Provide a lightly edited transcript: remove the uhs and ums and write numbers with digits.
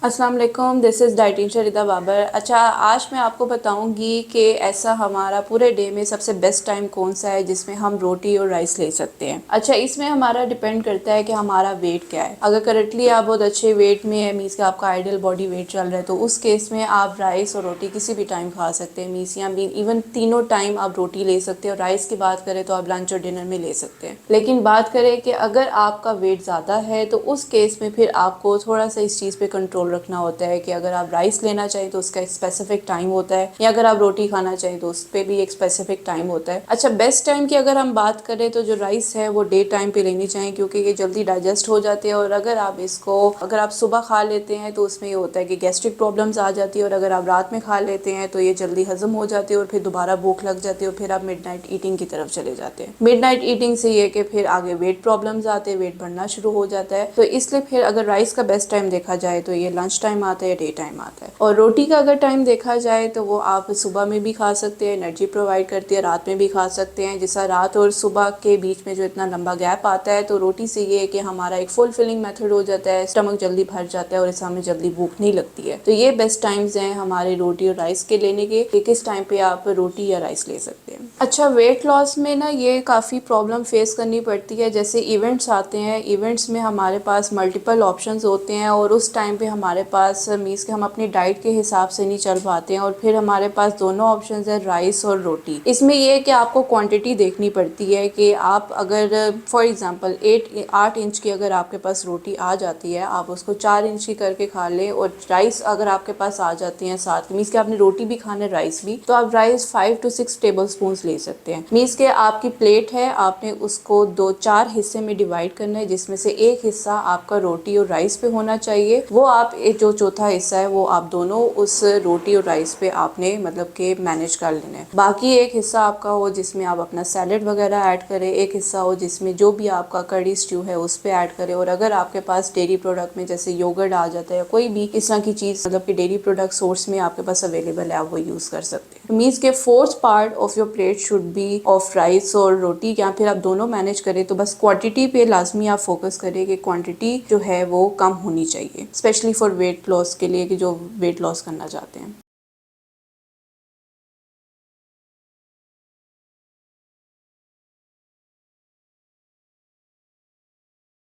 अस्सलाम वालेकुम, this is dietitian रिदा बाबर। अच्छा, आज मैं आपको बताऊंगी कि ऐसा हमारा पूरे डे में सबसे बेस्ट टाइम कौन सा है जिसमें हम रोटी और राइस ले सकते हैं। अच्छा, इसमें हमारा डिपेंड करता है कि हमारा वेट क्या है। अगर करंटली आप बहुत अच्छे वेट में है, मीन्स कि आपका आइडियल बॉडी वेट चल रहा है, तो उस केस में आप राइस और रोटी किसी भी टाइम खा सकते हैं। मीन्स या इवन तीनों टाइम आप रोटी ले सकते हैं, और राइस की बात करें तो आप लंच और डिनर में ले सकते हैं। लेकिन बात करें कि अगर आपका वेट ज़्यादा है तो उस केस में फिर आपको थोड़ा सा इस चीज़ पे कंट्रोल रखना होता है कि अगर आप राइस लेना चाहें तो उसका एक स्पेसिफिक टाइम होता है, या अगर आप रोटी खाना चाहें तो उस पर भी एक स्पेसिफिक टाइम होता है। अच्छा, बेस्ट टाइम की अगर हम बात करें तो जो राइस है वो डे टाइम पे लेनी चाहिए, क्योंकि ये जल्दी डाइजेस्ट हो जाते हैं। और अगर आप सुबह खा लेते हैं तो उसमें ये होता है कि गैस्ट्रिक प्रॉब्लम्स आ जाती है, और अगर आप रात में खा लेते हैं तो ये जल्दी हजम हो जाती है और फिर दोबारा भूख लग जाती है, और फिर आप मिडनाइट ईटिंग की तरफ चले जाते हैं। मिडनाइट ईटिंग से ये कि फिर आगे वेट प्रॉब्लम्स आते हैं, वेट बढ़ना शुरू हो जाता है। तो इसलिए फिर अगर राइस का बेस्ट टाइम देखा जाए तो ये लंच टाइम आता है, डे टाइम आता है। और रोटी का अगर टाइम देखा जाए तो वो आप सुबह में भी खा सकते हैं, एनर्जी प्रोवाइड करती है, रात में भी खा सकते हैं। जैसा रात और सुबह के बीच में जो इतना लंबा गैप आता है, तो रोटी से ये है कि हमारा एक फुल फिलिंग मेथड हो जाता है, स्टमक जल्दी भर जाता है और इससे हमें जल्दी भूख नहीं लगती है। तो ये बेस्ट टाइम्स हैं हमारे रोटी और राइस के लेने के, कि किस टाइम पे आप रोटी या राइस ले सकते हैं। अच्छा, वेट लॉस में ना ये काफ़ी प्रॉब्लम फेस करनी पड़ती है। जैसे इवेंट्स आते हैं, इवेंट्स में हमारे पास मल्टीपल ऑप्शंस होते हैं, और उस टाइम पे हमारे पास मीन्स कि हम अपनी डाइट के हिसाब से नहीं चल पाते हैं, और फिर हमारे पास दोनों ऑप्शंस है, राइस और रोटी। इसमें यह है कि आपको क्वांटिटी देखनी पड़ती है कि आप अगर फॉर एग्जांपल 8 इंच की अगर आपके पास रोटी आ जाती है, आप उसको 4 इंच की करके खा लें, और राइस अगर आपके पास आ जाती हैं साथ, मीन्स कि आपने रोटी भी खाना है राइस भी, तो आप राइस 5 to 6 टेबल स्पून ले सकते हैं। मीन्स के आपकी प्लेट है, आपने उसको 2-4 हिस्से में डिवाइड करना है, जिसमें से एक हिस्सा आपका रोटी और राइस पे होना चाहिए। वो आप जो चौथा हिस्सा है वो आप दोनों उस रोटी और राइस पे आपने मतलब कि मैनेज कर लेना है। बाकी एक हिस्सा आपका हो जिसमें आप अपना सैलेड वगैरह ऐड करें, एक हिस्सा हो जिसमें जो भी आपका कड़ी स्ट्यू है उस पे ऐड करें। और अगर आपके पास डेयरी प्रोडक्ट में जैसे योगर्ट आ जाता है या कोई भी इस तरह की चीज़ मतलब कि डेयरी प्रोडक्ट सोर्स में आपके पास अवेलेबल है, आप वो यूज़ कर सकते हैं। मीन्स के fourth part of your plate should be of rice और रोटी, या फिर आप दोनों मैनेज करें। तो बस क्वांटिटी पे लाजमी आप फोकस करें कि क्वांटिटी जो है वो कम होनी चाहिए, स्पेशली फॉर वेट लॉस के लिए, कि जो वेट लॉस करना चाहते हैं।